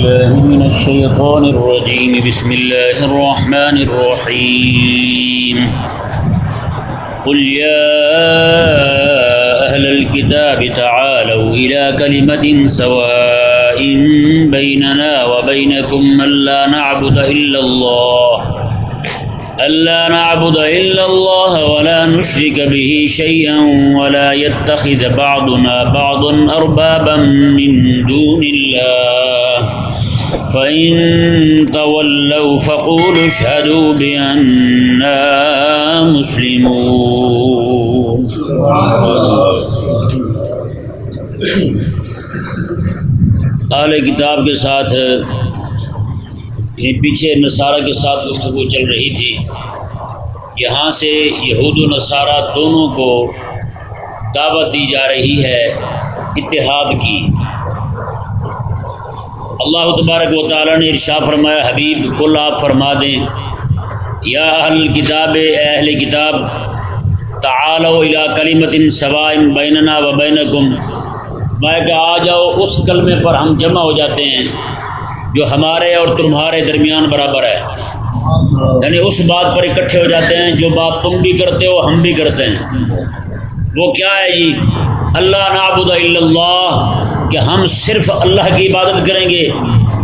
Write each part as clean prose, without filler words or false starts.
بالله من الشيطان الرجيم بسم الله الرحمن الرحيم قل يا أهل الكتاب تعالوا إلى كلمة سواء بيننا وبينكم ألا نعبد إلا الله ولا نشرك به شيئا ولا يتخذ بعضنا بعضا أربابا من دون الله فإن تولوا فقولوا اشهدوا بأننا مسلمون. اہل کتاب کے ساتھ پیچھے نصارہ کے ساتھ گفتگو چل رہی تھی. یہاں سے یہود و نصارہ دونوں کو دعوت دی جا رہی ہے اتحاد کی. اللہ تبارک و تعالیٰ نے ارشاد فرمایا حبیب کل آپ فرما دیں یا اہل الکتاب اے اہل کتاب تعالوا الی کلمۃ سواء بیننا و بینکم میں کہ آ جاؤ اس کلمے پر ہم جمع ہو جاتے ہیں جو ہمارے اور تمہارے درمیان برابر ہے. یعنی اس بات پر اکٹھے ہو جاتے ہیں جو بات تم بھی کرتے ہو ہم بھی کرتے ہیں. وہ کیا ہے جی؟ اللہ نعبد الا اللہ کہ ہم صرف اللہ کی عبادت کریں گے.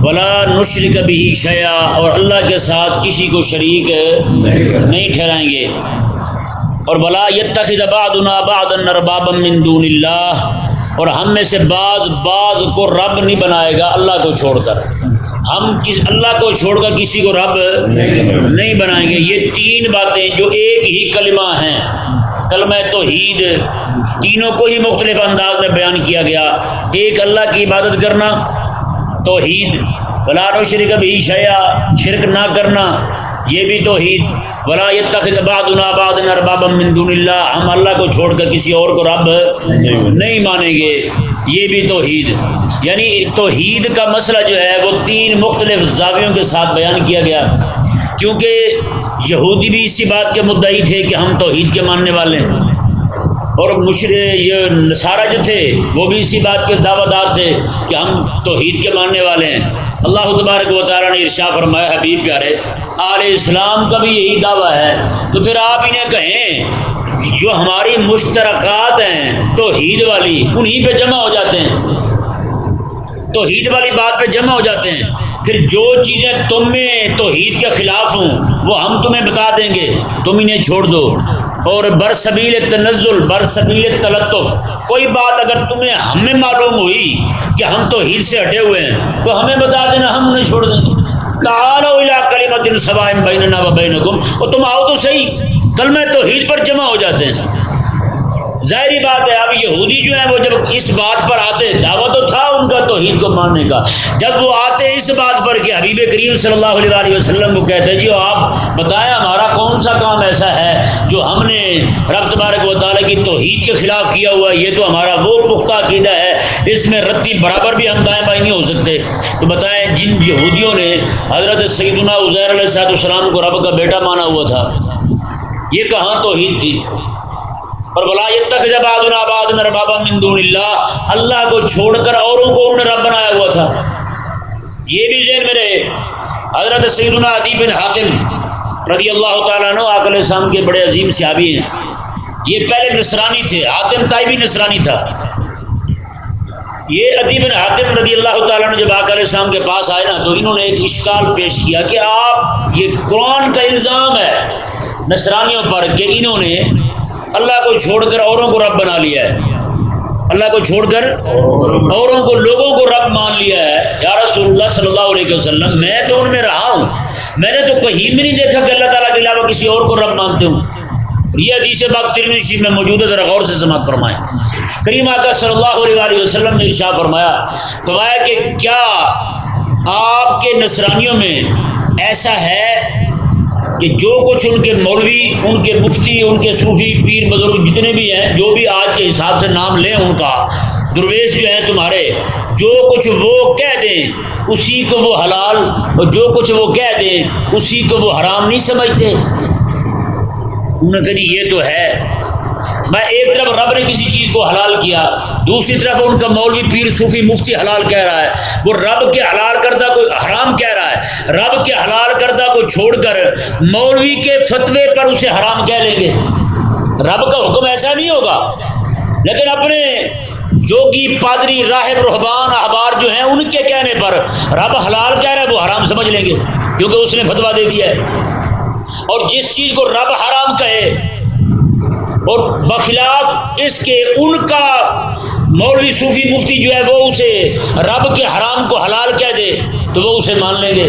ولا نشرک بہ شیئا اور اللہ کے ساتھ کسی کو شریک نہیں ٹھہرائیں گے. اور ولا یتخذ بعضنا بعضا اربابا من دون اللہ اور ہم میں سے بعض کو رب نہیں بنائے گا اللہ کو چھوڑ کر. ہم اللہ کو چھوڑ کر کسی کو رب نہیں بنائیں گے. یہ تین باتیں جو ایک ہی کلمہ ہیں کلمہ توحید تینوں کو ہی مختلف انداز میں بیان کیا گیا. ایک اللہ کی عبادت کرنا توحید، ولا نشرک بہ شیئا شرک نہ کرنا یہ بھی توحید، ولا یتخذ بعضنا بعضا اربابا من دون اللہ ہم اللہ کو چھوڑ کر کسی اور کو رب نہیں مانیں گے یہ بھی توحید. یعنی توحید کا مسئلہ جو ہے وہ تین مختلف زاویوں کے ساتھ بیان کیا گیا کیونکہ یہودی بھی اسی بات کے مدعی تھے کہ ہم توحید کے ماننے والے ہیں اور یہ نصارہ جو تھے وہ بھی اسی بات کے دعویٰ دار تھے کہ ہم توحید کے ماننے والے ہیں. اللہ تبارک و تعالیٰ نے ارشاد فرمایا حبیب پیارے علیہ السلام کا بھی یہی دعویٰ ہے تو پھر آپ انہیں کہیں جو ہماری مشترکات ہیں توحید والی انہی پہ جمع ہو جاتے ہیں، توحید والی بات پہ جمع ہو جاتے ہیں. پھر جو چیزیں تم میں توحید کے خلاف ہوں وہ ہم تمہیں بتا دیں گے تم انہیں چھوڑ دو. اور برسبیل تنزل برسبیل تلطف کوئی بات اگر تمہیں ہمیں معلوم ہوئی کہ ہم توحید سے ہٹے ہوئے ہیں تو ہمیں بتا دینا ہم انہیں چھوڑ دیں. تعالوا الی کلمۃ سواء بیننا و بینکم اور تم آؤ تو صحیح کلمہ توحید پر جمع ہو جاتے ہیں. ظاہری بات ہے اب یہودی جو ہیں وہ جب اس بات پر آتے دعویٰ تو تھا ان کا توحید کو ماننے کا، جب وہ آتے اس بات پر کہ حبیب کریم صلی اللہ علیہ وسلم کو کہتے ہیں جی آپ بتائیں ہمارا کون سا کام ایسا ہے جو ہم نے رب تبارک و تعالیٰ کی توحید کے خلاف کیا ہوا ہے، یہ تو ہمارا وہ پختہ عقیدہ ہے اس میں رتی برابر بھی ہم دائیں بائیں نہیں ہو سکتے. تو بتائیں جن یہودیوں نے حضرت سیدنا عزیر علیہ السلام کو رب کا بیٹا مانا ہوا تھا یہ کہاں توحید تھی؟ اور ولا یتخذ بعضنا بعضا اربابا من دون اللہ اللہ کو چھوڑ کر اوروں کو انہوں نے رب بنایا ہوا تھا. یہ بھی ذہن میں رہے. حضرت سیدنا عدی بن حاتم رضی اللہ تعالیٰ عنہ آقا علیہ السلام کے بڑے عظیم صحابی ہیں. یہ پہلے نصرانی تھے، حاتم طائی بھی نصرانی تھا. یہ عدی بن حاتم رضی اللہ تعالیٰ عنہ جب آقا علیہ السلام کے پاس آئے نا تو انہوں نے ایک اشکال پیش کیا کہ آپ یہ قرآن کا الزام ہے نصرانیوں پر کہ انہوں نے اللہ کو چھوڑ کر اوروں کو رب بنا لیا ہے، اللہ کو چھوڑ کر اوروں کو لوگوں کو رب مان لیا ہے. یا رسول اللہ صلی اللہ علیہ وسلم میں تو ان میں رہا ہوں، میں نے تو کہیں بھی نہیں دیکھا کہ اللہ تعالیٰ کے علاوہ کسی اور کو رب مانتے ہوں. یہ حدیث پاک ترمذی میں موجود ہے، ذرا غور سے سماعت فرمائیں. کریم آقا صلی اللہ علیہ وسلم نے ارشاد فرمایا کہ کیا آپ کے نصرانیوں میں ایسا ہے کہ جو کچھ ان کے مولوی ان کے مفتی ان کے صوفی پیر بزرگ جتنے بھی ہیں جو بھی آج کے حساب سے نام لیں ان کا درویش جو ہیں تمہارے جو کچھ وہ کہہ دیں اسی کو وہ حلال اور جو کچھ وہ کہہ دیں اسی کو وہ حرام نہیں سمجھتے؟ انہوں نے کہا یہ تو ہے میں ایک طرف رب نے کسی چیز کو حلال کیا، دوسری طرف ان کا مولوی پیر صوفی مفتی حلال کہہ رہا ہے، وہ رب کے حلال کردہ کو حرام کہہ رہا ہے، رب کے حلال کردہ کو چھوڑ کر مولوی کے فتوے پر اسے حرام کہہ لیں گے۔ رب کا حکم ایسا نہیں ہوگا، لیکن اپنے جوگی پادری راہب رہبان احبار جو ہیں ان کے کہنے پر رب حلال کہہ رہا ہے وہ حرام سمجھ لیں گے، کیونکہ اس نے فتویٰ دے دیا ہے۔ اور جس چیز کو رب حرام کہے اور بخلاف اس کے ان کا مولوی صوفی مفتی جو ہے وہ اسے رب کے حرام کو حلال کہہ دے تو وہ اسے مان لیں گے،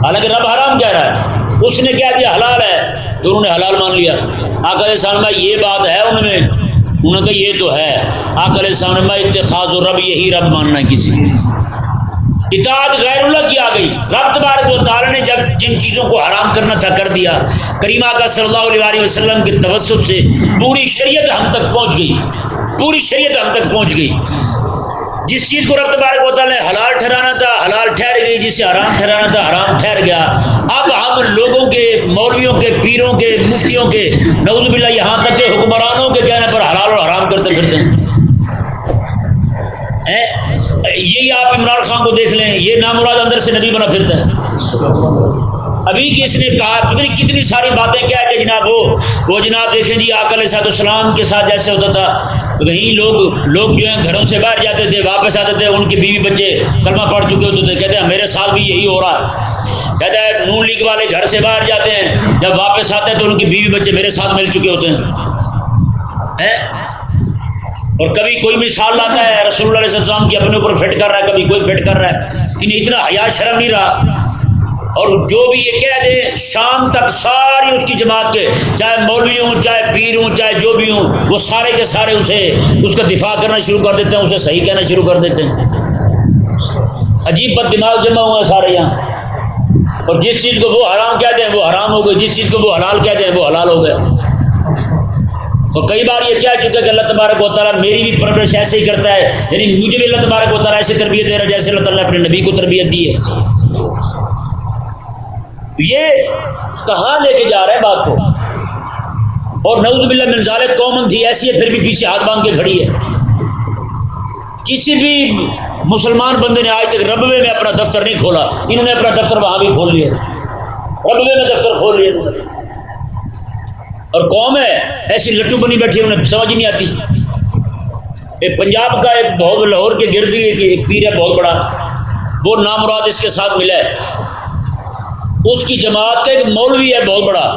حالانکہ رب حرام کہہ رہا ہے، اس نے کہہ دیا حلال ہے تو انہوں نے حلال مان لیا۔ آقا علیہ السلام میں یہ بات ہے انہوں نے کہا یہ تو ہے۔ آقا علیہ السلام میں اتخاذ و رب، یہی رب ماننا ہے کسی اطاعت غیر اللہ کی آ گئی۔ رب تبارک و تعالی نے جب جن چیزوں کو حرام کرنا تھا کر دیا، کریم آقا صلی اللہ علیہ وسلم کے توسط سے پوری شریعت ہم تک پہنچ گئی، پوری شریعت ہم تک پہنچ گئی۔ جس چیز کو رب تبارک و تعالی نے حلال ٹھہرانا تھا حلال ٹھہر گئی، جسے حرام ٹھہرانا تھا حرام ٹھہر گیا۔ اب ہم لوگوں کے، مولویوں کے، پیروں کے، مفتیوں کے، نعوذ باللہ یہاں تک کہ حکمرانوں کے کہنے پر حلال اور حرام کرتے پھرتے ہیں۔ یہی آپ عمران خان کو دیکھ لیں، یہ نامراد اندر سے نبی بنا پھرتا ہے۔ ابھی کی اس نے کہا پتہ نہیں کتنی ساری باتیں کیا کہ جناب وہ جناب دیکھیں جی آقا علیہ السلام کے ساتھ جیسے ہوتا تھا، کہیں لوگ جو ہیں گھروں سے باہر جاتے تھے واپس آتے تھے، ان کے بیوی بچے کلمہ پڑھ چکے ہوتے تھے، کہتے ہیں میرے ساتھ بھی یہی ہو رہا ہے۔ کہتا ہے نون لیگ والے گھر سے باہر جاتے ہیں، جب واپس آتے ہیں تو ان کی بیوی بچے میرے ساتھ مل چکے ہوتے ہیں۔ اور کبھی کوئی مثال لاتا ہے رسول اللہ علیہ السلام کی اپنے اوپر فٹ کر رہا ہے، کبھی کوئی فٹ کر رہا ہے، انہیں اتنا حیا شرم نہیں رہا۔ اور جو بھی یہ کہہ دے شام تک ساری اس کی جماعت کے، چاہے مولوی ہوں چاہے پیر ہوں چاہے جو بھی ہوں، وہ سارے کے سارے اس کا دفاع کرنا شروع کر دیتے ہیں، اسے صحیح کہنا شروع کر دیتے ہیں۔ عجیب بد دماغ جمع ہوئے ہیں سارے یہاں، اور جس چیز کو وہ حرام کہتے ہیں وہ حرام ہو گئی، جس چیز کو وہ حلال کہتے ہیں وہ حلال ہو گیا۔ اور کئی بار یہ کہہ چکا کہ اللہ تبارک و تعالیٰ میری بھی پرورش ایسے ہی کرتا ہے، یعنی مجھے بھی اللہ تبارک و تعالیٰ ایسے تربیت دے رہا ہے جیسے اللہ تعالیٰ نے اپنے نبی کو تربیت دی ہے۔ یہ کہاں لے کے جا رہے ہیں بات کو؟ اور نعوذ باللہ من ذالک قوم تھی ایسی ہے پھر بھی پیچھے ہاتھ باندھ کے کھڑی ہے۔ کسی بھی مسلمان بندے نے آج تک ربوے میں اپنا دفتر نہیں کھولا، انہوں نے اپنا دفتر وہاں بھی کھول لیا، ربوے میں دفتر کھول لیا انہوں نے۔ اور قوم ہے ایسی لٹو بنی بیٹھی ہے، انہیں سمجھ نہیں آتی۔ ایک پنجاب کا ایک بہت لاہور کے گرد ایک پیر ہے بہت بڑا، وہ نامراد اس کے ساتھ ملا ہے، اس کی جماعت کا ایک مولوی ہے بہت بڑا،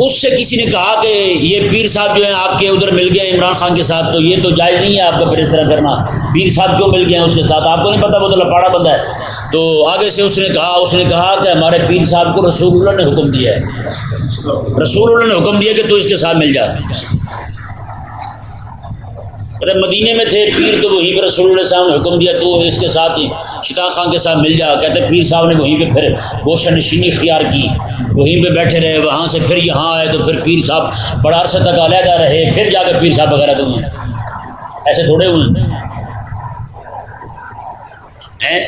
اس سے کسی نے کہا کہ یہ پیر صاحب جو ہیں آپ کے ادھر مل گئے عمران خان کے ساتھ، تو یہ تو جائز نہیں ہے آپ کا پھر اس طرح کرنا، پیر صاحب کیوں مل گئے ہیں اس کے ساتھ، آپ کو نہیں پتا وہ تو لپاڑا بندہ ہے۔ تو آگے سے اس نے کہا کہ ہمارے پیر صاحب کو رسول اللہ نے حکم دیا ہے، رسول اللہ نے حکم دیا کہ تو اس کے ساتھ مل جا۔ مدینے میں تھے پیر تو وہیں پہ رسول اللہ صاحب نے حکم دیا تو اس کے ساتھ ہی شیطان خان کے ساتھ مل جا۔ کہتے پیر صاحب نے وہیں پہ پھر گوشہ نشینی اختیار کی، وہیں پہ بیٹھے رہے، وہاں سے پھر یہاں آئے تو پھر پیر صاحب بڑا عرصہ تک علیحدہ رہے، پھر جا کے پیر صاحب وغیرہ تو ایسے تھوڑے ہوئے ہیں۔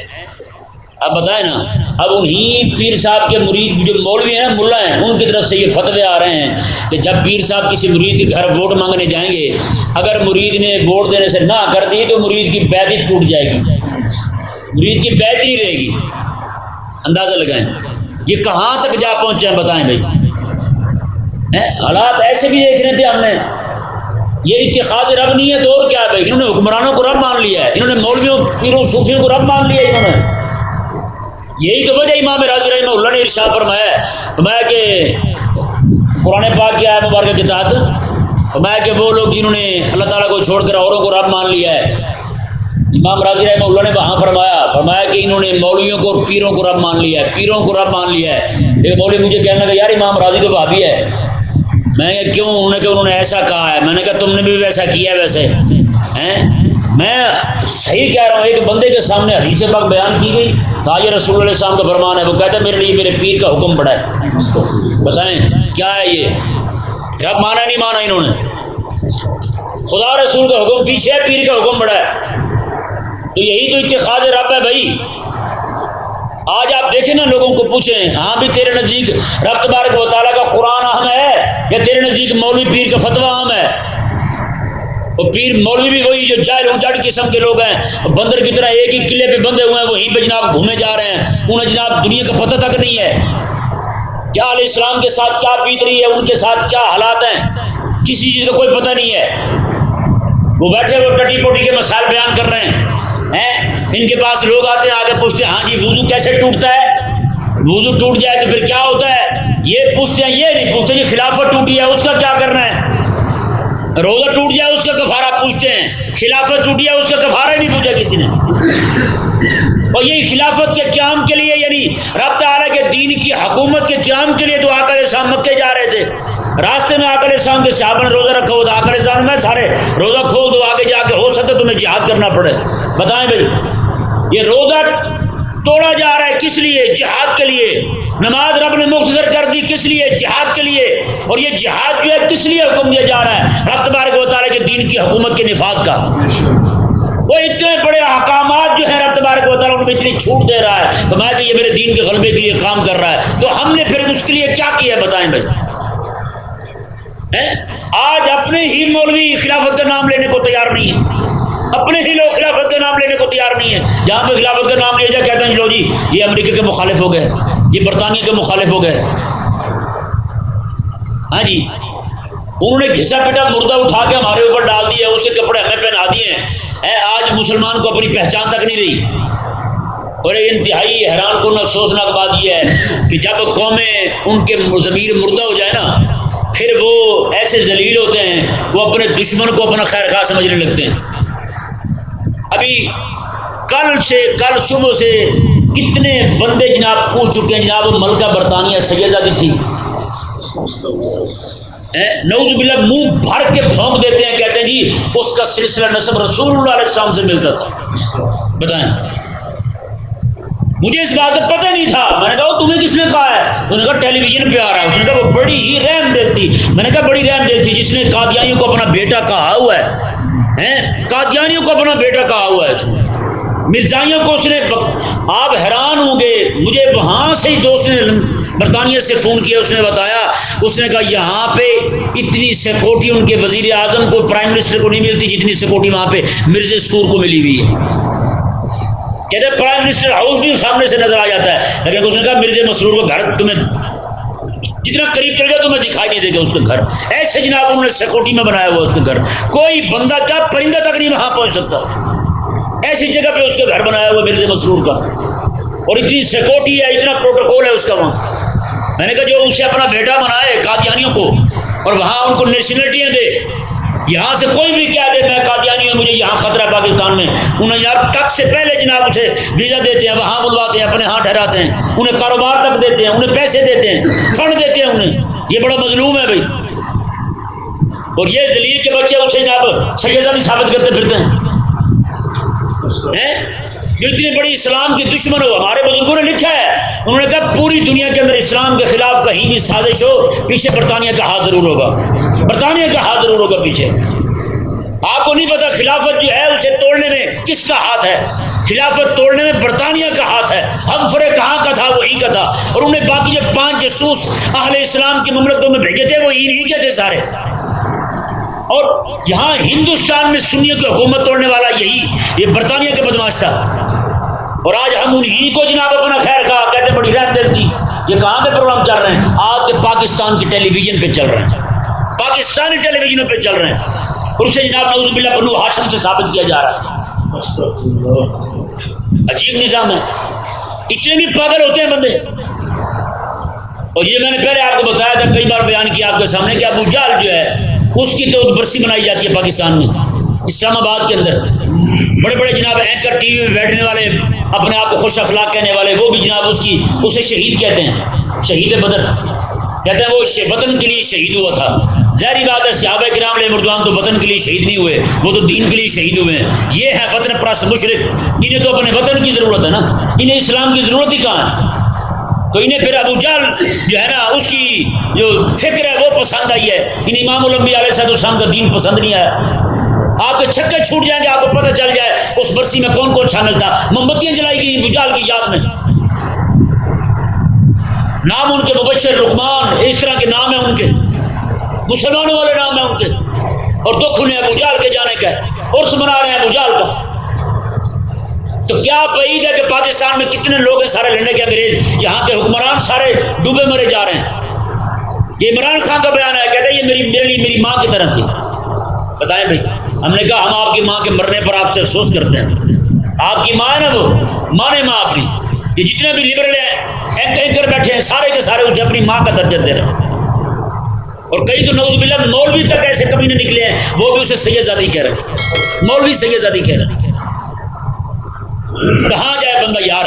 اب بتائیں نا، اب انہیں پیر صاحب کے مرید جو مولوی ہیں ملا ہیں ان کی طرف سے یہ فتوے آ رہے ہیں کہ جب پیر صاحب کسی مرید کے گھر ووٹ مانگنے جائیں گے، اگر مرید نے ووٹ دینے سے نہ کر دی تو مرید کی بیعت ہی ٹوٹ جائے گی، مرید کی بیعت ہی رہے گی۔ اندازہ لگائیں یہ کہاں تک جا پہنچے ہیں، بتائیں بھائی۔ حالات ایسے بھی دیکھ رہے تھے ہم نے، یہ اتخاذ رب نہیں ہے تو اور کیا ہے بھائی، انہوں نے حکمرانوں کو رب مان لیا ہے، انہوں نے مولویوں پیروں صوفیوں کو رب مان لیا ہے انہوں نے۔ یہی تو وجہ امام راضی رحمہ اللہ نے ارشاد فرمایا کہ قرآن پاک کی آیت مبارکہ کے تحت فرمایا کہ وہ لوگ جنہوں نے اللہ تعالیٰ کو چھوڑ کر اوروں کو رب مان لیا ہے، امام راضی رحمہ اللہ نے وہاں فرمایا کہ انہوں نے مولویوں کو اور پیروں کو رب مان لیا ہے، پیروں کو رب مان لیا ہے۔ ایک مولوی مجھے کہنے لگا یار امام راضی تو وہابی ہے، میں نے کہا کیوں؟ انہوں نے ایسا کہا ہے۔ میں نے کہا تم نے بھی ویسا کیا ہے ویسے ہیں؟ میں صحیح کہہ رہا ہوں، ایک بندے کے سامنے حدیث پاک بیان کی گئی، کہا یہ رسول اللہ علیہ السلام کا فرمان ہے، وہ کہتا ہے میرے لیے میرے پیر کا حکم بڑا ہے۔ بتائیں کیا ہے یہ؟ رب مانا نہیں مانا انہوں نے، خدا رسول کا حکم پیچھے ہے، پیر کا حکم بڑا ہے، تو یہی تو اتخاذ رب ہے بھائی۔ آج آپ دیکھیں نا، لوگوں کو پوچھیں ہاں بھی تیرے نزدیک رب تبارک و تعالیٰ کا قرآن اہم ہے؟ یا تیرے نزدیک مولوی پیر کا فتویٰ عام ہے؟ اور پیر مولوی بھی وہی جو جاہل اجڑ قسم کے لوگ ہیں، بندر کی طرح ایک ہی قلعے پہ بندھے ہوئے ہیں، وہیں پہ جناب گھومے جا رہے ہیں، انہیں جناب دنیا کا پتہ تک نہیں ہے کیا علیہ السلام کے ساتھ کیا بیت رہی ہے، ان کے ساتھ کیا حالات ہیں، کسی چیز کا کوئی پتہ نہیں ہے۔ وہ بیٹھے ہوئے ٹٹی پوٹی کے مسائل بیان کر رہے ہیں، ان کے پاس لوگ آتے ہیں، آگے پوچھتے ہیں ہاں جی وضو کیسے ٹوٹتا ہے، وضو ٹوٹ جائے تو پھر کیا ہوتا ہے، یہ پوچھتے ہیں، یہ نہیں پوچھتے یہ خلافت ٹوٹی ہے اس کا کیا کرنا ہے، روزہ ٹوٹ جائے اس کا کفارہ پوچھتے ہیں، خلافت ٹوٹ جائے اس کا کفارہ ہی نہیں پوچھا کسی نے۔ اور یہی خلافت کے قیام کے لیے، یعنی رب تعالیٰ کے دین کی حکومت کے قیام کے لیے تو آقا علیہ السلام مکے جا رہے تھے، راستے میں آقا علیہ السلام کے صحابہ نے روزہ رکھا ہوا تھا، آقا علیہ السلام میں سارے روزہ کھول دو، آگے جا کے ہو سکتا ہے تمہیں جہاد کرنا پڑے۔ بتائیں بھائی، یہ روزہ توڑا جا رہا ہے کس لیے؟ جہاد کے لیے۔ نماز رب نے مختصر کر دی کس لیے؟ جہاد کے لیے۔ اور یہ جہاد جو ہے کس لیے حکم دیا جا رہا ہے؟ رب تبارک و تعالیٰ کے دین کی حکومت کے نفاذ کا۔ وہ اتنے بڑے احکامات جو ہیں رب تبارک و تعالیٰ ان میں اتنی چھوٹ دے رہا ہے، تو میں کہ یہ میرے دین کے غلبے کے لیے کام کر رہا ہے، تو ہم نے پھر اس کے لیے کیا کیا ہے بتائیں بھائی؟ آج اپنے ہی مولوی خلافت کا نام لینے کو تیار نہیں ہے، اپنے ہی لوگ خلافت کا نام لینے کو تیار نہیں ہے۔ جہاں پہ خلافت کا نام لیا جائے کہتے ہیں لو جی یہ امریکہ کے مخالف ہو گئے، یہ برطانیہ کے مخالف ہو گئے۔ ہاں جی، انہوں نے گھسا پٹا مردہ اٹھا کے ہمارے اوپر ڈال دیا، اس کے کپڑے ہمیں پہنا دیے ہیں، آج مسلمان کو اپنی پہچان تک نہیں رہی۔ اور انتہائی حیران کن افسوسناک بات یہ ہے کہ جب قومیں ان کے ضمیر مردہ ہو جائے نا، پھر وہ ایسے ذلیل ہوتے ہیں، وہ اپنے دشمن کو اپنا خیر خواہ سمجھنے لگتے ہیں۔ ابھی کل صبح سے کتنے بندے جناب پوچھ چکے ہیں، جناب وہ ملکہ برطانیہ سیدہ کی تھی، نعوذ باللہ منہ بھر کے پھونک دیتے ہیں، کہتے ہیں جی اس کا سلسلہ نسب رسول اللہ علیہ السلام سے ملتا تھا۔ بتائیں، مجھے اس بات کا پتہ نہیں تھا۔ میں نے کہا تمہیں کس نے کہا ہے؟ انہوں نے کہا ٹیلی ویژن پہ آ رہا ہے۔ اس نے کہا وہ بڑی ہی رحم دل تھی۔ میں نے کہا بڑی رحم دل تھی جس نے قادیانیوں کو اپنا بیٹا کہا ہوا ہے، قادیانیوں کو اپنا بیٹا کہا ہوا ہے اس نے، مرزائیوں کو اس نے۔ آپ حیران ہوں گے، مجھے وہاں سے ہی دوست نے برطانیہ سے فون کیا، اس نے بتایا، اس نے کہا یہاں پہ اتنی سیکورٹی ان کے وزیر اعظم کو، پرائم منسٹر کو نہیں ملتی جتنی سیکورٹی وہاں پہ مرزا سور کو ملی ہوئی ہے۔ کہتے ہیں پرائم منسٹر ہاؤس بھی سامنے سے نظر آ جاتا ہے، لیکن اس نے کہا مرزا مسرور کا گھر تمہیں جتنا قریب چل جائے تمہیں دکھائی نہیں دے گا اس کا گھر۔ ایسے جناب انہوں نے سیکورٹی میں بنایا ہوا اس کا گھر، کوئی بندہ کیا پرندہ تک نہیں وہاں پہنچ سکتا، ایسی جگہ پہ اس کا گھر بنایا ہوا مرزا مسرور کا، اور اتنی سیکورٹی ہے، اتنا پروٹوکول ہے اس کا وہاں۔ میں نے کہا جو اسے اپنا بیٹا بنائے قادیانیوں کو، اور وہاں ان کو نیشنلٹیاں دے، یہاں سے کوئی بھی کیا دے میں قادیانی ہوں، مجھے یہاں خطرہ ہے پاکستان میں، انہیں یار ٹک سے پہلے جناب اسے ویزا دیتے ہیں، وہاں بلواتے ہیں، اپنے ہاں ٹھہراتے ہیں، انہیں کاروبار تک دیتے ہیں، انہیں پیسے دیتے ہیں، فنڈ دیتے ہیں انہیں۔ یہ بڑا مظلوم ہے بھائی، اور یہ ذلیل کے بچے اسے جناب سیدہ نہیں ثابت کرتے پھرتے ہیں، جو اتنی بڑی اسلام کی دشمن ہو۔ ہمارے بزرگوں نے لکھا ہے، انہوں نے کہا پوری دنیا کے اندر اسلام کے خلاف کہیں بھی سازش ہو، پیچھے برطانیہ کا ہاتھ ضرور ہوگا، برطانیہ کا ہاتھ ضرور ہوگا پیچھے۔ آپ کو نہیں پتا خلافت جو ہے اسے توڑنے میں کس کا ہاتھ ہے؟ خلافت توڑنے میں برطانیہ کا ہاتھ ہے۔ ہم فرے کہاں کا تھا؟ وہی کا تھا، اور انہیں باقی جو 5 جاسوس اہل اسلام کی مملکتوں میں بھیجے تھے وہ انہی کے تھے سارے۔ اور یہاں ہندوستان میں سنیوں کی حکومت توڑنے والا یہ برطانیہ کے بدماش تھا، اور آج ہم انہی کو جناب اپنا خیر کہا، کہتے بڑی رحم دل تھی۔ یہ کہاں پہ پروگرام چل رہے ہیں؟ آپ کے پاکستان کی ٹیلی ویژن پہ چل رہے ہیں، پاکستانی ٹیلی ویژنوں پہ چل رہے ہیں، اور اسے جناب نعوذ باللہ بنو ہاشم سے ثابت کیا جا رہا ہے۔ عجیب نظام ہے، اتنے بھی پاگل ہوتے ہیں بندے۔ اور یہ میں نے پہلے آپ کو بتایا تھا، کئی بار بیان کیا آپ کے سامنے کہ ابو جہل جو ہے اس کی تو برسی منائی جاتی ہے پاکستان میں، اسلام آباد کے اندر۔ بڑے بڑے جناب اینکر ٹی وی میں بیٹھنے والے، اپنے آپ کو خوش اخلاق کہنے والے، وہ بھی جناب اسے شہید کہتے ہیں، شہید بدر کہتے ہیں، وہ وطن کے لیے شہید ہوا تھا۔ ظاہری بات ہے صحابہ کرام علیہ رضوان تو وطن کے لیے شہید نہیں ہوئے، وہ تو دین کے لیے شہید ہوئے ہیں۔ یہ ہے وطن پرست مشرک، انہیں تو اپنے وطن کی ضرورت ہے نا، انہیں اسلام کی ضرورت ہی کہاں ہے؟ تو انہیں پھر ابو جہل جو ہے نا اس کی جو فکر ہے وہ پسند آئی ہے، انہیں امام الانبیاء علیہ السلام کا دین پسند نہیں آیا۔ آپ کے چھکے چھوٹ جائیں گے، آپ کو پتہ چل جائے اس برسی میں کون کون شامل تھا۔ موم بتیاں جلائی گئی ابو جہل کی یاد میں، نام ان کے مبشر لقمان، اس طرح کے نام ہیں ان کے، مسلمانوں والے نام ہیں ان کے، اور دکھ انہیں ابو جہل کے جانے کا ہے، عرس منا رہے ہیں ابو جہل کا۔ تو کیا بعید ہے کہ پاکستان میں کتنے لوگ ہیں سارے لڑنے کے انگریز، یہاں کے حکمران سارے ڈوبے مرے جا رہے ہیں۔ یہ عمران خان کا بیان ہے، کہتے ہیں یہ میری ماں کی طرح تھی۔ بتائیں بھائی، ہم نے کہا ہم آپ کی ماں کے مرنے پر آپ سے افسوس کرتے ہیں، آپ کی ماں ہے نا، وہ ماں نے ماں اپنی، یہ جتنے بھی لبرل ہیں اینکر بیٹھے ہیں سارے کے سارے اسے اپنی ماں کا درجہ دے رہے ہیں، اور کئی تو نعوذ باللہ مولوی تک ایسے کبھی نہ نکلے ہیں، وہ بھی اسے سید زادی کہہ رہے ہیں، مولوی سید زادی کہہ رہے ہیں۔ کہاں جائے بندہ یار،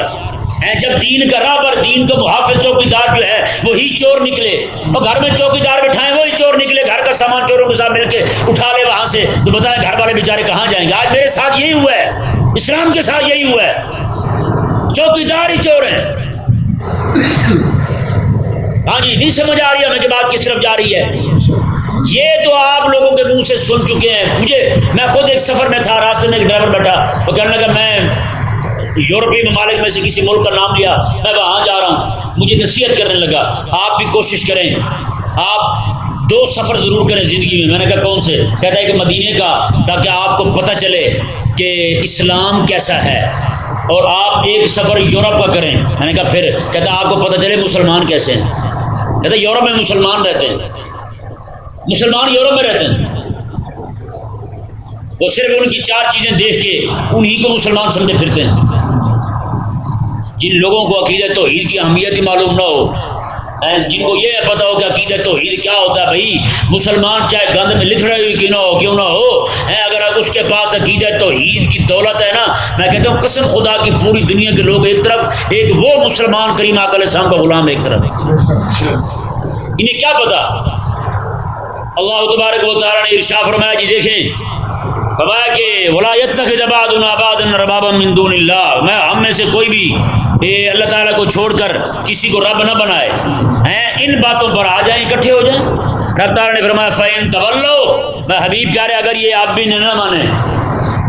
جب دین کا راہ پر دین کا محافظ چوکیدار جو ہے وہی چور نکلے، اور گھر میں چوکیدار بٹھائیں وہی چور نکلے، گھر کا سامان چوروں کے ساتھ مل کے اٹھا لے وہاں سے، تو بتائیں گھر والے بیچارے کہاں جائیں گے؟ آج میرے ساتھ یہی ہوا ہے، اسلام کے ساتھ یہی ہوا ہے، چوکیدار ہی چور ہیں۔ ہاں جی، نہیں سمجھ آ رہی ہے ہمیں کہ بات کس طرف جا رہی ہے؟ یہ تو آپ لوگوں کے منہ سے سن چکے ہیں۔ میں خود ایک سفر میں تھا، راستے میں ایک ڈرائیور بیٹھا، وہ کہنے لگا میں یورپی ممالک میں سے کسی ملک کا نام لیا، میں وہاں جا رہا ہوں، مجھے نصیحت کرنے لگا آپ بھی کوشش کریں، آپ 2 سفر ضرور کریں زندگی میں۔ میں نے کہا کون سے؟ کہتا ہے کہ مدینے کا، تاکہ آپ کو پتہ چلے کہ اسلام کیسا ہے، اور آپ ایک سفر یورپ کا کریں۔ میں نے کہا پھر؟ کہتا آپ کو پتہ چلے مسلمان کیسے ہیں۔ کہتا یورپ میں مسلمان رہتے ہیں، مسلمان یورپ میں رہتے ہیں، وہ صرف ان کی 4 چیزیں دیکھ کے انہی کو مسلمان سمجھے پھرتے ہیں۔ جن لوگوں کو عقیدہ توحید کی اہمیت ہی معلوم نہ ہو، جن کو یہ پتہ ہو کہ عقیدہ توحید کیا ہوتا ہے، بھائی مسلمان چاہے گند میں لکھ رہے ہوئی کیوں نہ ہو، اگر اس کے پاس عقیدہ توحید کی دولت ہے نا، میں کہتا ہوں قسم خدا کی پوری دنیا کے لوگ ایک طرف، ایک وہ مسلمان کریم آقا علیہ السلام کا غلام ایک طرف، انہیں کیا پتا؟ اللہ تبارک و تعالیٰ نے ارشاد فرمایا، جی دیکھیں فرمایا کہ وَلَا يَتَّخِذَ بَعْضُنَا بَعْضًا أَرْبَابًا مِّن دُونِ اللَّهِ، میں ہم میں سے کوئی بھی اللہ تعالیٰ کو چھوڑ کر کسی کو رب نہ بنائے، ان باتوں پر آ جائیں، اکٹھے ہو جائیں۔ رب تعالیٰ نے فرمایا فَإِن تَوَلَّوْا، میں حبیب پیارے اگر یہ آپ بھی نہ مانیں،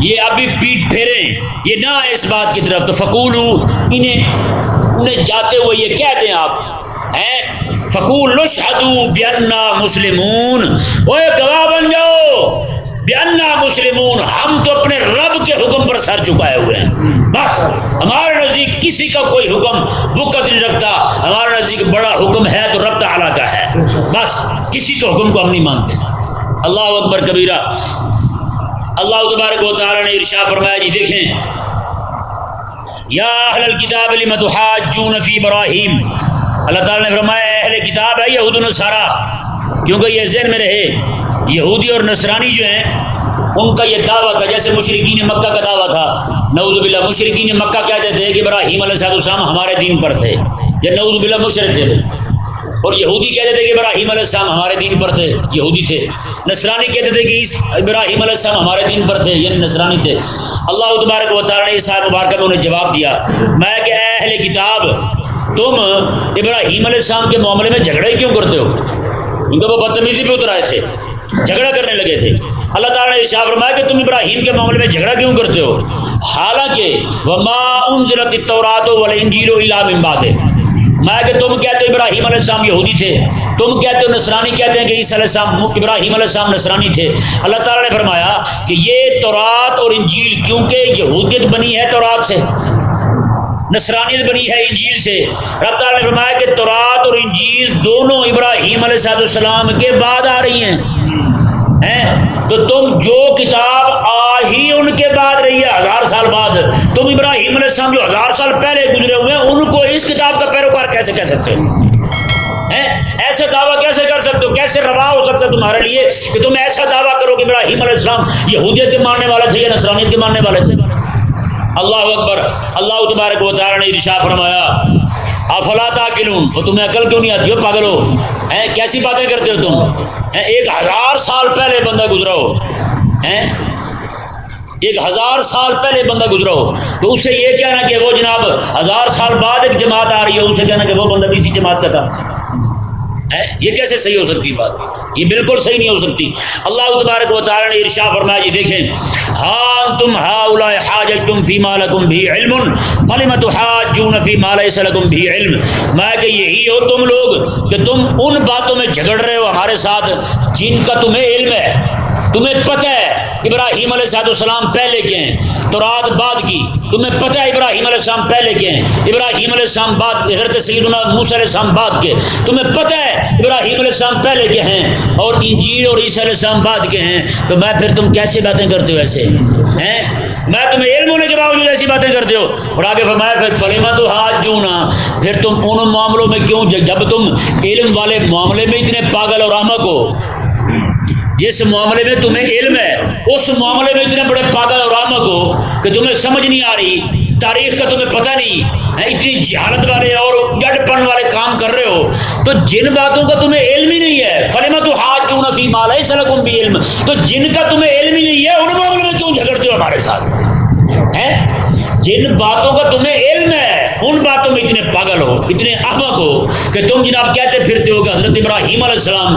یہ اب بھی پیٹ پھیریں، یہ نہ آئے اس بات کی طرف، تو فَقُولُوا، انہیں جاتے ہوئے یہ کہہ دیں آپ، فَقُولُوا اشْهَدُوا بِأَنَّا مُسْلِمُونَ، اوے گواہ بن جاؤ، بِأَنَّا مُسْلِمُونَ، ہم تو اپنے رب کے حکم پر سر جھکائے ہوئے ہیں، بس ہمارے نزدیک کسی کا کوئی حکم وقت نہیں رکھتا، ہمارے نزدیک بڑا حکم ہے تو رب تعالیٰ کا ہے، بس کسی کے حکم کو ہم نہیں مانتے۔ اللہ اکبر کبیرہ۔ اللہ تبارک و تعالیٰ نے ارشاد فرمایا، جی دیکھیں یا اہل الکتاب لم تحاجون فی ابراہیم، اللہ تعالیٰ نے فرمایا اہل کتاب ہے یہود و نصارہ، کیونکہ یہ ذہن میں رہے یہودی اور نصرانی جو ہیں ان کا یہ دعویٰ تھا، جیسے مشرکین مکہ کا دعویٰ تھا، نعوذ باللہ مشرکین مکہ کہتے تھے کہ ابراہیم علیہ السلام ہمارے دین پر تھے، یہ نعوذ باللہ مشرک تھے، اور یہودی کہتے تھے کہ ابراہیم علیہ السلام ہمارے دین پر تھے، یہودی تھے، نصرانی کہتے تھے کہ ابراہیم علیہ السلام ہمارے دین پر تھے، یعنی نصرانی تھے۔ اللہ تبارک و تعالیٰ نے اس آیت مبارکہ میں انہیں جواب دیا، میں کہ اے اہل کتاب تم ابراہیم علیہ السلام کے معاملے میں جھگڑا ہی کیوں کرتے ہو؟ کیونکہ وہ بدتمیزی پہ اتر آئے تھے، جھگڑا کرنے لگے تھے۔ اللہ تعالیٰ نے ارشاد فرمایا کہ تم ابراہیم کے معاملے میں جھگڑا کیوں کرتے ہو، حالانکہ وَمَا أُنزِلَتِ التَّوْرَاةُ وَالْإِنجِيلُ إِلَّا مِن بَعْدِهِ، میں کہ تم کہتے ہو ابراہیم علیہ السلام یہودی تھے، تم کہتے ہو نصرانی کہتے ہیں کہ عیسیٰ علیہ السلام ابراہیم علیہ السلام نصرانی تھے۔ اللہ تعالیٰ نے فرمایا کہ یہ تورات اور انجیل، کیونکہ یہودیت بنی ہے تورات سے، نصرانیت بنی ہے انجیل سے، رب تعالیٰ نے فرمایا کہ تورات اور انجیل دونوں ابراہیم علیہ السلام کے بعد آ رہی ہیں، تو تم جو کتاب آ ہی ان کے بعد رہی ہے 1000 سال بعد، تم ابراہیم علیہ السلام جو 1000 سال پہلے گزرے ہوئے ہیں ان کو اس کتاب کا پیروکار کیسے کہہ سکتے ہو؟ ایسا دعویٰ کیسے کر سکتے ہو؟ کیسے روا ہو سکتا ہے تمہارے لیے کہ تم ایسا دعویٰ کرو کہ ابراہیم علیہ السلام یہودیت کے ماننے والے تھے یا نصرانیت کے ماننے والے تھے؟ اللہ اکبر۔ اللہ تبارک و تعالیٰ نے ارشاد فرمایا افلا تعقلون، تو تمہیں عقل کیوں نہیں آتی ہو؟ پاگل ہو، کیسی باتیں کرتے ہو تم؟ 1000 سال پہلے بندہ گزرا ہو، 1000 سال پہلے بندہ گزرا ہو، تو اس سے یہ کہنا کہ وہ جناب 1000 سال بعد ایک جماعت آ رہی ہے، اسے کہنا کہ وہ بندہ بھی اسی جماعت کا تھا، یہ کیسے صحیح ہو سکتی بات؟ یہ بالکل صحیح نہیں ہو سکتی۔ اللہ تبارک و تعالی نے ارشاد فرمایا، یہ دیکھیں، ہاں تم ہؤلاء حاججتم فیما لکم بہ علم فلم تحاجون فیما لیس لکم بہ علم، میں کہ یہی ہو تم لوگ کہ تم ان باتوں میں جھگڑ رہے ہو ہمارے ساتھ جن کا تمہیں علم ہے، تمہیں پتہ ہے ابراہیم علیہ السلام پہلے کے ہیں، تورات بعد کی، تمہیں پتہ ہے ابراہیم علیہ السلام پہلے کے ہیں، ابراہیم علیہ السلام بعد کے، حضرت سیدنا موسیٰ علیہ السلام بعد کے، تمہیں پتہ ہے ابراہیم علیہ السلام پہلے کے ہیں اور انجیل اور عیسیٰ علیہ السلام بعد کے ہیں، تو میں پھر تم کیسے باتیں کرتے ہو ایسے ہیں؟ میں تمہیں علم ہونے کے باوجود ایسی باتیں کرتے ہو۔ اور آگے فرمایا پھر فلم تحاجون، پھر تم ان معاملوں میں کیوں، جب تم علم والے معاملے میں اتنے پاگل اور احمق ہو، جس معاملے میں تمہیں علم ہے اس معاملے میں اتنے بڑے پاگل اور احمق ہو کہ تمہیں سمجھ نہیں آ رہی، تاریخ کا تمہیں پتہ نہیں ہے، اتنی جہالت والے اور جڑ پن والے کام کر رہے ہو، تو جن باتوں کا تمہیں علم ہی نہیں ہے، فلم تحاجون فیما لیس لکم بہ علم، تو جن کا تمہیں علم ہی نہیں ہے ان معاملے میں کیوں جھگڑتے ہو ہمارے ساتھ؟ جن باتوں کا تمہیں علم ہے ان باتوں میں اتنے پاگل ہو، اتنے احمق ہو کہ تم جناب کہتے پھرتے ہو کہ حضرت ابراہیم علیہ السلام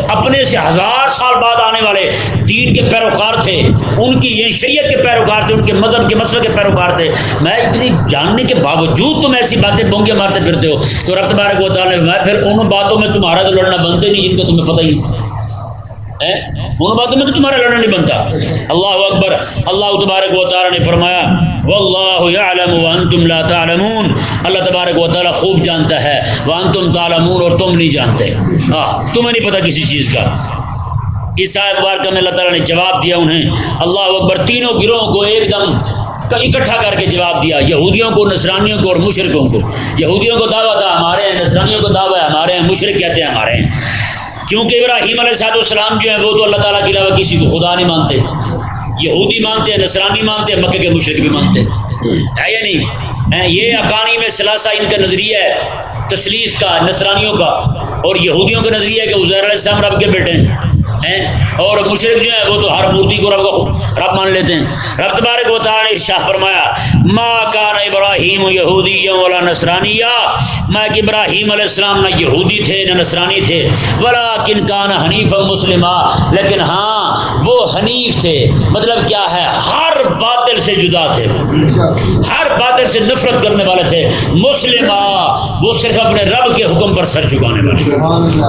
اپنے سے 1000 سال بعد آنے والے دین کے پیروکار تھے، ان کی یہ شریعت کے پیروکار تھے، ان کے مذہب کے مسلک کے پیروکار تھے، میں اتنی جاننے کے باوجود تم ایسی باتیں بونگے مارتے پھرتے ہو۔ تو رب تبارک و تعالیٰ نے میں پھر ان باتوں میں تمہارا تو لڑنا بنتے نہیں جن کا تمہیں پتہ ہی نہیں، ان باتوں میں تو تمہارا لڑنا نہیں بنتا۔ اللہ اکبر۔ اللہ تبارک و تعالیٰ نے فرمایا واللہ یعلم وانتم لا تعلمون، اللہ تبارک و تعالیٰ خوب جانتا ہے، وانتم تعلمون، اور تم نہیں جانتے، تمہیں نہیں پتہ کسی چیز کا۔ اس آیت مبارکہ میں اللہ تعالیٰ نے جواب دیا انہیں، اللہ اکبر، تینوں گروہوں کو ایک دم اکٹھا کر کے جواب دیا، یہودیوں کو، نصرانیوں کو اور مشرکوں کو۔ یہودیوں کو دعویٰ تھا ہمارے ہیں، نصرانیوں کو دعویٰ ہے ہمارے ہیں، مشرک کہتے ہیں ہمارے ہیں، کیونکہ ابراہیم علیہ السلام جو ہیں وہ تو اللہ تعالیٰ کے علاوہ کسی کو خدا نہیں مانتے، یہودی مانتے ہیں، نصرانی مانتے ہیں، مکے کے مشرک بھی مانتے ہے یا نہیں؟ یہ اقانی میں ثلاثہ ان کا نظریہ ہے، تثلیث کا، نصرانیوں کا، اور یہودیوں کا نظریہ ہے کہ عزیر علیہ السلام رب کے بیٹے ہیں، اور مشرک جو ہیں وہ تو ہر مورتی کو رب مان لیتے ہیں۔ رب تبارک و تعالیٰ نے ارشاد فرمایا ما کان ابراہیم یہودیا ولا نصرانیا، میں کہ ابراہیم علیہ السلام نہ یہودی تھے نہ نصرانی تھے، ولکن کان حنیفا مسلما، لیکن ہاں وہ حنیف تھے، مطلب کیا ہے، ہر باطل سے جدا تھے، ہر باطل سے نفرت کرنے والے تھے، مسلما، وہ صرف اپنے رب کے حکم پر سر جھکانے والے،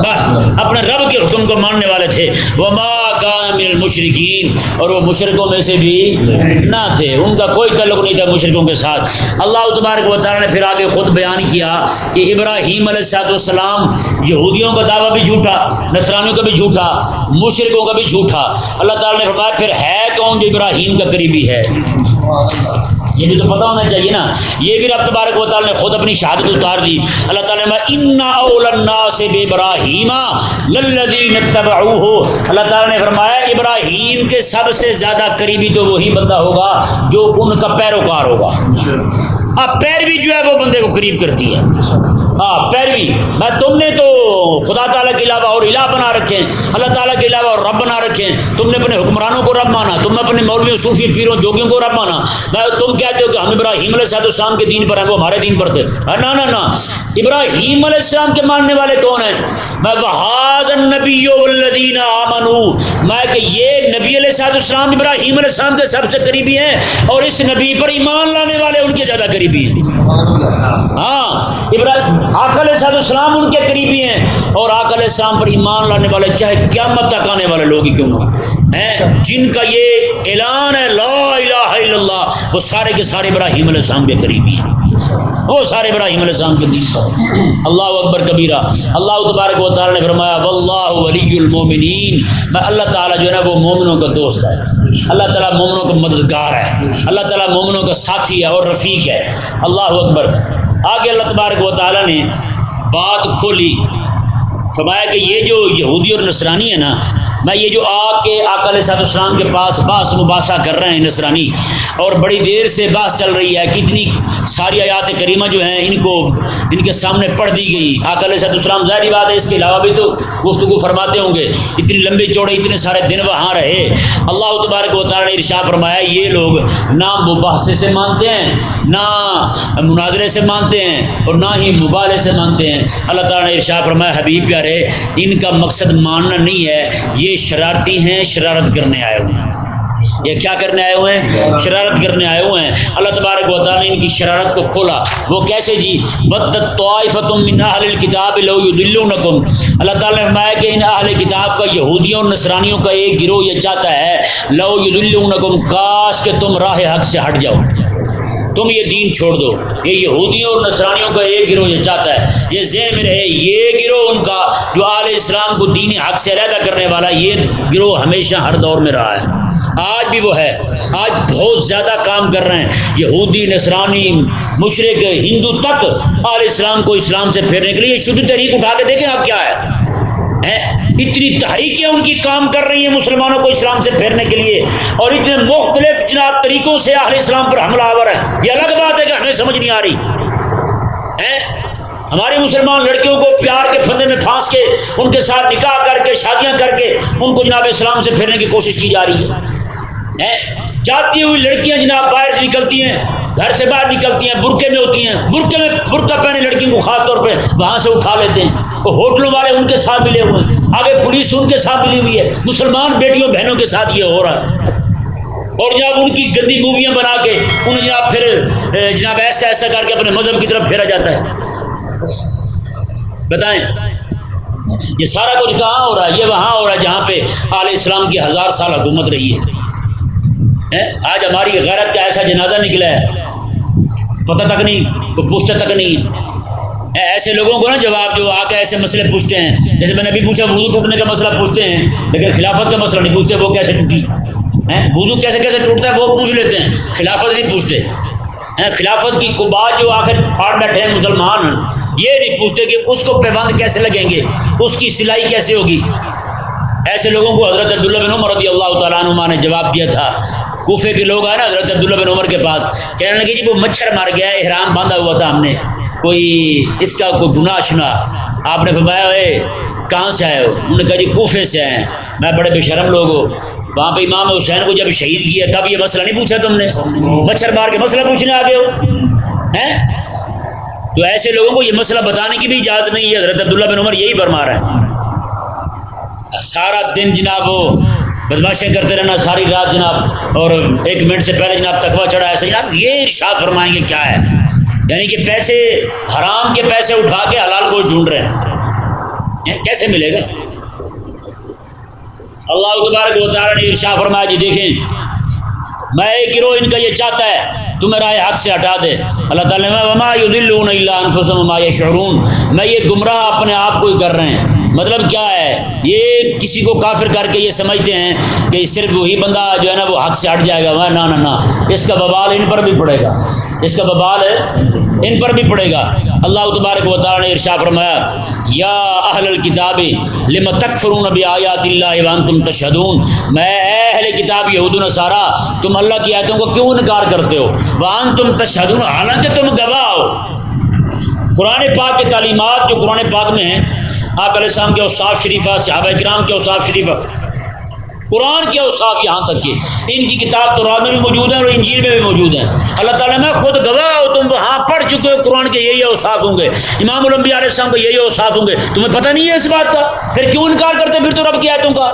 بس اپنے رب کے حکم کو ماننے والے تھے، وما کان من المشرکین، اور وہ مشرکوں میں سے بھی نہ تھے، ان کا کوئی تعلق نہیں تھا مشرکوں کے ساتھ۔ اللہ تبارک و تعالیٰ نے پھر آگے خود بیان کیا کہ ابراہیم علیہ السلام یہودیوں کا دعویٰ بھی جھوٹا، نصرانیوں کا بھی جھوٹا، مشرکوں کا بھی جھوٹا۔ اللہ تعالیٰ نے فرمایا پھر ہے کون جو ابراہیم کا قریبی ہے؟ یہ بھی تو پتہ ہونا چاہیے نا، یہ بھی رب تبارک و تعالیٰ نے خود اپنی شہادت اتار دی۔ اللہ تعالیٰ نے ان اول الناس بابراہیم للذین اتبعوہ، اللہ تعالیٰ نے فرمایا ابراہیم کے سب سے زیادہ قریبی تو وہی بندہ ہوگا جو ان کا پیروکار ہوگا۔ پیروی جو ہے وہ بندے کو قریب کرتی ہے، پیروی۔ میں تم نے تو خدا تعالیٰ کے علاوہ اور الہ بنا رکھے ہیں، اللہ تعالیٰ کے علاوہ اور رب بنا رکھے ہیں، تم نے اپنے حکمرانوں کو رب مانا، تم نے اپنے مولویوں، صوفی، پیروں، جوگیوں کو رب مانا، تم کہتے ہو کہ ہم ابراہیم علیہ السلام کے دین پر ہیں، وہ ہمارے دین پر تھے، نہ نہ نہ، ابراہیم علیہ السلام کے ماننے والے کون ہیں؟ میں وَهَٰذَا النَّبِيُّ وَالَّذِينَ آمَنُوا، میں کہ یہ نبی علیہ السلام ابراہیم علیہ السلام کے سب سے قریبی ہیں، اور اس نبی پر ایمان لانے والے ان کے زیادہ قریبی ہیں۔ آقا علیہ السلام ان کے قریبی ہیں، اور آقا علیہ السلام پر ایمان لانے والے چاہے قیامت تک آنے والے لوگ ہی کیوں نہ ہیں، جن کا یہ اعلان ہے لا الہ الا اللہ، وہ سارے کے سارے ابراہیم علیہ السلام کے قریبی ہیں، وہ سارے ابراہیم علیہ السلام کے دین پر۔ اللہ اکبر کبیرہ۔ اللہ تبارک و تعالیٰ نے فرمایا واللہ ولی المومنین، میں اللہ تعالیٰ جو ہے نا وہ مومنوں کا دوست ہے، اللہ تعالیٰ مومنوں کا مددگار ہے، اللہ تعالیٰ مومنوں کا ساتھی ہے اور رفیق ہے۔ اللہ اکبر۔ آگے اللہ تبارک و تعالیٰ نے بات کھولی، فرمایا کہ یہ جو یہودی اور نصرانی ہے نا، میں یہ جو آ کے آقا علیہ السلام کے پاس بحث مباحثہ کر رہے ہیں نصرانی، اور بڑی دیر سے بحث چل رہی ہے، کتنی ساری آیات کریمہ جو ہیں ان کے سامنے پڑھ دی گئی، آقا علیہ السلام ظاہری بات ہے اس کے علاوہ بھی تو گفتگو فرماتے ہوں گے، اتنی لمبے چوڑے اتنے سارے دن وہاں رہے۔ اللہ تبارک و تعالیٰ نے ارشاد فرمایا یہ لوگ نہ مباحثے سے مانتے ہیں، نہ مناظرے سے مانتے ہیں، اور نہ ہی مبالغے سے مانتے ہیں۔ اللہ تعالیٰ نے ارشاد فرمایا حبیب پیارے ان کا مقصد ماننا نہیں ہے، یہ شرارتی ہیں، شرارت کرنے آئے ہوئے ہیں۔ یہ کیا کرنے آئے ہوئے ہیں؟ شرارت کرنے آئے ہوئے ہیں۔ اللہ تبارک و تعالیٰ نے ان کی شرارت کو کھولا۔ وہ کیسے جی؟ بدت طائفۃ من اہل الکتاب لو یضلونکم، اللہ تعالیٰ نے فرمایا کہ ان اہل کتاب کا، یہودیوں اور نصرانیوں کا ایک گروہ یہ چاہتا ہے لو یضلونکم، کاش کہ تم راہ حق سے ہٹ جاؤ، تم یہ دین چھوڑ دو۔ یہ یہودیوں اور نصرانیوں کا ایک گروہ یہ چاہتا ہے، یہ ذہن میں رہے، یہ گروہ ان کا جو اہل اسلام کو دین حق سے علیحدہ کرنے والا، یہ گروہ ہمیشہ ہر دور میں رہا ہے، آج بھی وہ ہے، آج بہت زیادہ کام کر رہے ہیں یہودی، نصرانی، مشرک، ہندو تک اہل اسلام کو اسلام سے پھیرنے کے لیے شدید تحریک اٹھا کے دیکھیں آپ کیا ہے، اتنی تحریکیں ان کی کام کر رہی ہیں مسلمانوں کو اسلام سے پھیرنے کے لیے، اور اتنے مختلف جناب طریقوں سے اہل اسلام پر حملہ آور ہے۔ یہ الگ بات ہے کہ ہمیں سمجھ نہیں آ رہی ہے، ہماری مسلمان لڑکیوں کو پیار کے پھندے میں پھانس کے ان کے ساتھ نکاح کر کے شادیاں کر کے ان کو جناب اسلام سے پھیرنے کی کوشش کی جا رہی ہے۔ جاتی ہوئی لڑکیاں جناب باہر سے نکلتی ہیں، گھر سے باہر نکلتی ہیں، برقعے میں ہوتی ہیں، برقع پہنے لڑکیوں کو خاص طور پہ وہاں سے اٹھا لیتے ہیں، وہ ہوٹلوں والے ان کے ساتھ ملے ہوئے ہیں، آگے پولیس ان کے ساتھ ملی ہوئی ہے، مسلمان بیٹیوں بہنوں کے ساتھ یہ ہو رہا ہے، اور جناب ان کی گندی موویاں بنا کے انہیں جناب پھر جناب ایسا ایسا کر کے اپنے مذہب کی طرف پھیرا جاتا ہے۔ بتائیں یہ سارا کچھ کہاں ہو رہا ہے؟ یہ وہاں ہو رہا ہے جہاں پہ اہل اسلام کی 1000 سال حکومت رہی ہے۔ آج ہماری غیرت کا ایسا جنازہ نکلا ہے، پتہ تک نہیں، کوئی پوچھتا تک نہیں۔ ایسے لوگوں کو نا جواب جو آ کے ایسے مسئلے پوچھتے ہیں، جیسے میں نے ابھی پوچھا وضو ٹوٹنے کا مسئلہ پوچھتے ہیں، لیکن خلافت کا مسئلہ نہیں پوچھتے، وہ کیسے ٹوٹی، وضو کیسے کیسے ٹوٹتا ہے وہ پوچھ لیتے ہیں، خلافت نہیں پوچھتے۔ خلافت کی بات جو آ کر پھاڑ بیٹھے ہیں مسلمان، یہ نہیں پوچھتے کہ اس کو پیوند کیسے لگیں گے، اس کی سلائی کیسے ہوگی۔ ایسے لوگوں کو حضرت عبداللہ بن عمر رضی اللہ تعالیٰ عنہما نے جواب دیا تھا۔ کوفے کے لوگ آئے نا حضرت عبداللہ بن عمر کے پاس، کہنے لگے جی وہ مچھر مار گیا ہے، احرام باندھا ہوا تھا ہم نے، کوئی اس کا کوئی گناہ شنا۔ آپ نے فرمایا اے کہاں سے آئے ہو؟ انہوں نے کہا جی کوفے سے آئے ہیں۔ میں بڑے بے شرم لوگ ہو، وہاں پہ امام حسین کو جب شہید کیا تب یہ مسئلہ نہیں پوچھا تم نے، مچھر مار کے مسئلہ پوچھنے آگے ہو ہیں؟ تو ایسے لوگوں کو یہ مسئلہ بتانے کی بھی اجازت نہیں ہے۔ حضرت عبداللہ بن عمر یہی فرما رہا ہے، سارا دن جناب وہ بدماشیں کرتے رہنا، ساری رات جناب، اور 1 منٹ سے پہلے جناب تقویٰ چڑھا ہے جناب، یہ ارشاد فرمائیں گے کیا ہے؟ یعنی کہ پیسے، حرام کے پیسے اٹھا کے حلال کو ڈھونڈ رہے ہیں، کیسے ملے گا؟ اللہ تبارک و تعالیٰ نے ارشاد فرمایا جی دیکھیں میں ایک گروہ ان کا یہ چاہتا ہے تمہیں راہ حق سے ہٹا دے۔ اللہ تعالیٰ نے وما یضلون الا انفسهم وما یشعرون، میں یہ گمراہ اپنے آپ کو ہی کر رہے ہیں۔ مطلب کیا ہے؟ یہ کسی کو کافر کر کے یہ سمجھتے ہیں کہ صرف وہی بندہ جو ہے نا وہ حق سے ہٹ جائے گا، نہ نہ نہ، اس کا وبال ان پر بھی پڑے گا، اس کا وبال ان پر بھی پڑے گا۔ اللہ تبارک و تعالیٰ نے ارشاد فرمایا یا اہل الکتاب لم تکفرون بآیات اللہ وانتم تشہدون، میں اے اہل کتاب یہود و نصارا تم اللہ کی آیتوں کو کیوں انکار کرتے ہو؟ وانتم تشہدون، حالانکہ تم گواہ ہو۔ قرآن پاک کی تعلیمات جو قرآن پاک میں ہیں، آقا علیہ السلام کے اوصاف شریفہ، صحابہ کرام کے اوصاف شریفہ، قرآن کے اوصاف یہاں تک کہ ان کی کتاب تورات میں بھی موجود ہیں اور انجیل میں بھی موجود ہیں۔ اللہ تعالیٰ میں خود گواہ ہوں، تم وہاں پڑھ چکے ہو، قرآن کے یہی اوصاف ہوں گے، امام الانبیاء علیہ السلام کے یہی اوصاف ہوں گے، تمہیں پتہ نہیں ہے اس بات کا؟ پھر کیوں انکار کرتے پھر تو رب کی آیتوں کا؟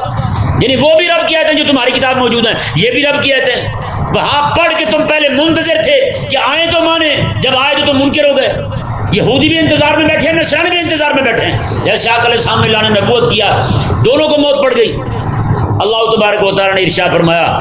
یعنی وہ بھی رب کی آیتیں جو تمہاری کتاب میں موجود ہیں، یہ بھی رب کی آیتیں، وہاں پڑھ کے تم پہلے منتظر تھے کہ آئیں تو مانے، جب آئے تو تم منکر ہو گئے۔ یہودی بھی انتظار میں بیٹھے ہیں، نصرانی بھی انتظار میں بیٹھے ہیں، جیسے آقا علیہ السلام نے اللہ نے نبوت کیا، دونوں کو موت پڑ گئی۔ اللہ تبارک و تعالیٰ نے ارشاد فرمایا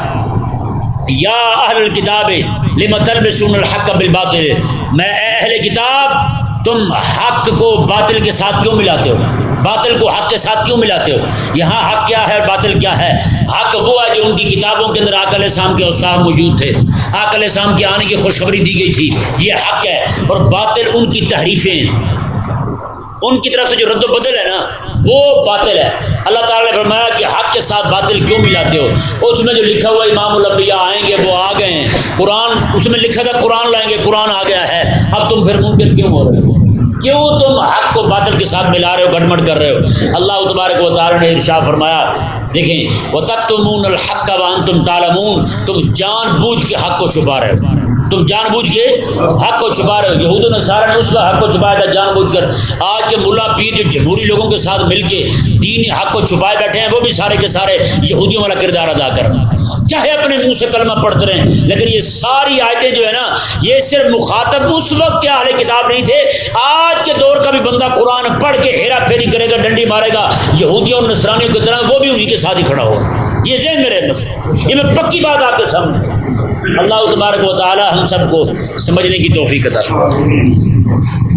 یا اہل الکتاب لم تلبسون الحق بالباطل، میں اے اہل کتاب تم حق کو باطل کے ساتھ کیوں ملاتے ہو؟ باطل کو حق کے ساتھ کیوں ملاتے ہو؟ یہاں حق کیا ہے اور باطل کیا ہے؟ حق وہ ہے جو ان کی کتابوں کے اندر آقا علیہ السلام کے اوصاف موجود تھے، آقا علیہ السلام کے آنے کی خوشخبری دی گئی تھی، یہ حق ہے، اور باطل ان کی تحریفیں، ان کی طرف سے جو رد و بدل ہے نا وہ باطل ہے۔ اللہ تعالیٰ نے فرمایا کہ حق کے ساتھ باطل کیوں ملاتے ہو؟ اس میں جو لکھا ہوا امام الانبیاء آئیں گے وہ آ گئے ہیں، قرآن اس میں لکھا تھا قرآن لائیں گے، قرآن آ گیا ہے، اب تم پھر منکر کیوں ہو رہے ہو؟ کیوں تم حق کو باطل کے ساتھ ملا رہے ہو، گڑمڑ کر رہے ہو؟ اللہ تبارک و تعالیٰ نے ارشاد فرمایا، دیکھیں وَتَكْتُمُونَ الْحَقَّ وَأَنْتُمْ تَعْلَمُونَ، تم جان بوجھ کے حق کو چھپا رہے ہو، تم جان بوجھ کے حق کو چھپا رہے ہو۔ یہود و نصارہ نے اس کا حق کو چھپایا تھا جان بوجھ کر، آج کے ملا پیر جو جمہوری لوگوں کے ساتھ مل کے دین حق کو چھپائے بیٹھے ہیں وہ بھی سارے کے سارے یہودیوں والا کردار ادا کر، چاہے اپنے منہ سے کلمہ پڑھتے رہیں، لیکن یہ ساری آیتیں جو ہے نا یہ صرف مخاطب اس وقت کے اہل کتاب نہیں تھے، آج کے دور کا بھی بندہ قرآن پڑھ کے ہیرا پھیری کرے گا، ڈنڈی مارے گا یہودیوں اور نصرانیوں کی طرح، وہ بھی انہیں کے ساتھ ہی کھڑا ہوگا۔ یہ ذہن میں رہے، مسئلہ یہ میں پکی بات آپ کے سامنے۔ اللہ تبارک و تعالی ہم سب کو سمجھنے کی توفیق عطا فرمائے۔